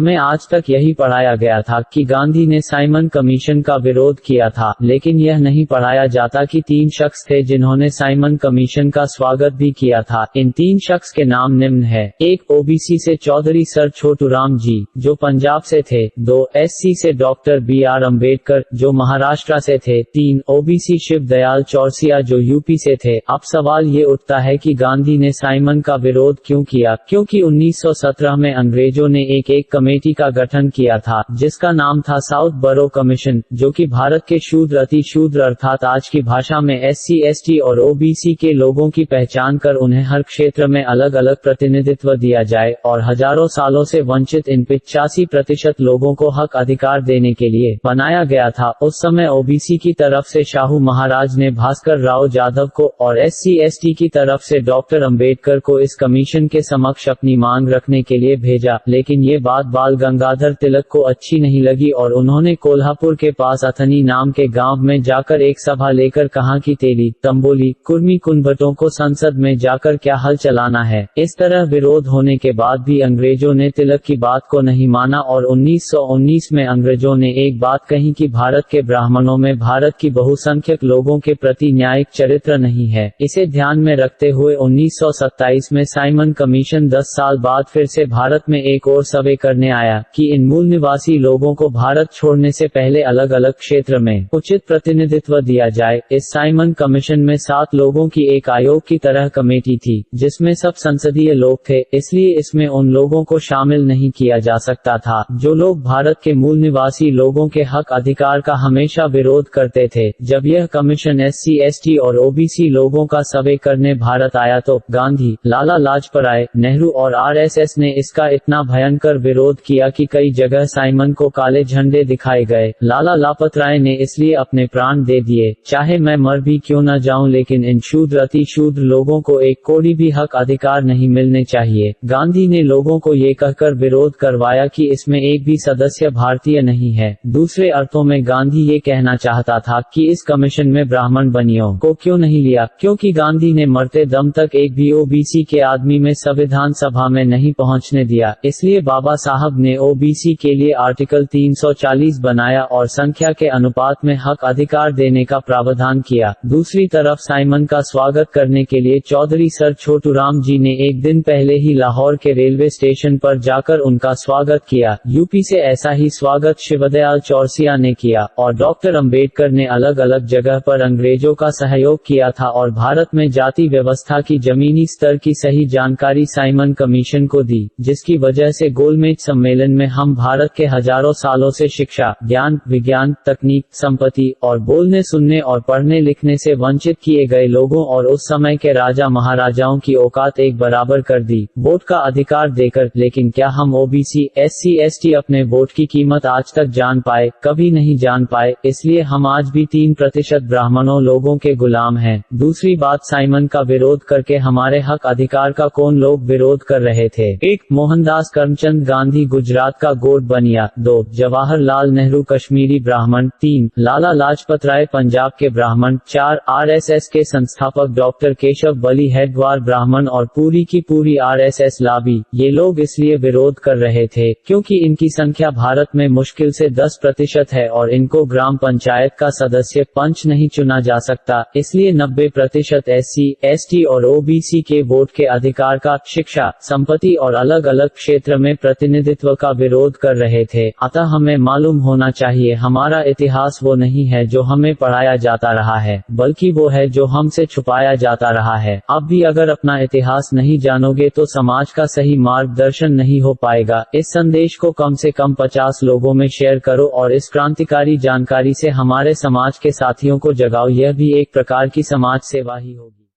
हमें आज तक यही पढ़ाया गया था कि गांधी ने साइमन कमीशन का विरोध किया था, लेकिन यह नहीं पढ़ाया जाता कि 3 शख्स थे जिन्होंने साइमन कमीशन का स्वागत भी किया था। इन 3 शख्स के नाम निम्न है। 1 ओबीसी से चौधरी सर छोटूराम जी, जो पंजाब से थे। 2 एससी से डॉक्टर BR अम्बेडकर, जो महाराष्ट्र से थे। 3 ओबीसी शिव दयाल चौरसिया, जो यूपी से थे। अब सवाल ये उठता है कि गांधी ने साइमन का विरोध क्यों किया? क्योंकि 1917 में अंग्रेजों ने एक कमेटी का गठन किया था, जिसका नाम था साउथ बरो कमीशन, जो कि भारत के शूद्र अति शूद्र अर्थात आज की भाषा में SC ST और OBC के लोगों की पहचान कर उन्हें हर क्षेत्र में अलग अलग प्रतिनिधित्व दिया जाए और हजारों सालों से वंचित इन 85% लोगों को हक अधिकार देने के लिए बनाया गया था। उस समय OBC की तरफ से शाहू महाराज ने भास्कर राव जाधव को और SC ST की तरफ से डॉक्टर अम्बेडकर को इस कमीशन के समक्ष अपनी मांग रखने के लिए भेजा, लेकिन ये बात बाल गंगाधर तिलक को अच्छी नहीं लगी और उन्होंने कोल्हापुर के पास अथनी नाम के गांव में जाकर एक सभा लेकर कहा कि तेली, तंबोली, कुर्मी कुनबटों को संसद में जाकर क्या हल चलाना है। इस तरह विरोध होने के बाद भी अंग्रेजों ने तिलक की बात को नहीं माना और 1919 में अंग्रेजों ने एक बात कही कि भारत के ब्राह्मणों में भारत की बहुसंख्यक लोगों के प्रति न्यायिक चरित्र नहीं है। इसे ध्यान में रखते हुए 1927 में साइमन कमीशन 10 साल बाद फिर से भारत में एक और सर्वे करने आया कि इन मूल निवासी लोगों को भारत छोड़ने से पहले अलग अलग क्षेत्र में उचित प्रतिनिधित्व दिया जाए। इस साइमन कमीशन में 7 लोगों की एक आयोग की तरह कमेटी थी, जिसमें सब संसदीय लोग थे, इसलिए इसमें उन लोगों को शामिल नहीं किया जा सकता था जो लोग भारत के मूल निवासी लोगों के हक अधिकार का हमेशा विरोध करते थे। जब यह कमीशन SC ST और OBC लोगों का सर्वे करने भारत आया तो गांधी, लाला लाजपत राय, नेहरू और RSS ने इसका इतना भयंकर विरोध किया कि कई जगह साइमन को काले झंडे दिखाए गए। लाला लाजपत राय ने इसलिए अपने प्राण दे दिए, चाहे मैं मर भी क्यों न जाऊं, लेकिन इन शूद्र अति शूद्र लोगों को एक कोड़ी भी हक अधिकार नहीं मिलने चाहिए। गांधी ने लोगों को ये कहकर विरोध करवाया कि इसमें एक भी सदस्य भारतीय नहीं है। दूसरे अर्थों में गांधी ये कहना चाहता था कि इस कमीशन में ब्राह्मण बनियों को क्यों नहीं लिया, क्योंकि गांधी ने मरते दम तक एक भी OBC के आदमी में संविधान सभा में नहीं पहुंचने दिया। इसलिए बाबा साहब ने OBC के लिए आर्टिकल 340 बनाया और संख्या के अनुपात में हक अधिकार देने का प्रावधान किया। दूसरी तरफ साइमन का स्वागत करने के लिए चौधरी सर छोटूराम जी ने एक दिन पहले ही लाहौर के रेलवे स्टेशन पर जाकर उनका स्वागत किया। यूपी से ऐसा ही स्वागत शिवदयाल चौरसिया ने किया और डॉक्टर अम्बेडकर ने अलग अलग जगह पर अंग्रेजों का सहयोग किया था और भारत में जाति व्यवस्था की जमीनी स्तर की सही जानकारी साइमन कमीशन को दी, जिसकी वजह से गोलमेज सम्मेलन में हम भारत के हजारों सालों से शिक्षा, ज्ञान, विज्ञान, तकनीक, संपत्ति और बोलने सुनने और पढ़ने लिखने से वंचित किए गए लोगों और उस समय के राजा महाराजाओं की औकात एक बराबर कर दी, वोट का अधिकार देकर। लेकिन क्या हम OBC, SC ST अपने वोट की कीमत आज तक जान पाए? कभी नहीं जान पाए। इसलिए हम आज भी 3% ब्राह्मणों लोगों के गुलाम हैं। दूसरी बात, साइमन का विरोध करके हमारे हक अधिकार का कौन लोग विरोध कर रहे थे? 1 मोहनदास करमचंद गांधी गुजरात का गोंड बनिया। 2 जवाहरलाल नेहरू कश्मीरी ब्राह्मण। 3 लाला लाजपत राय पंजाब के ब्राह्मण। 4 RSS के संस्थापक डॉक्टर केशव बली हेडगवार ब्राह्मण और पूरी की पूरी RSS लाबी। ये लोग इसलिए विरोध कर रहे थे क्योंकि इनकी संख्या भारत में मुश्किल से 10% है और इनको ग्राम पंचायत का सदस्य पंच नहीं चुना जा सकता। इसलिए 90% SC ST और OBC के वोट के अधिकार का, शिक्षा, संपत्ति और अलग अलग क्षेत्र में प्रतिनिधित्व का विरोध कर रहे थे। अतः हमें मालूम होना चाहिए हमारा इतिहास वो नहीं है जो हमें पढ़ाया जाता रहा है, बल्कि वो है जो हमसे छुपाया जाता रहा है। अब भी अगर अपना इतिहास नहीं जानोगे तो समाज का सही मार्गदर्शन नहीं हो पाएगा। इस संदेश को कम से कम 50 लोगों में शेयर करो और इस क्रांतिकारी जानकारी से हमारे समाज के साथियों को जगाओ। यह भी एक प्रकार की समाज सेवा ही होगी।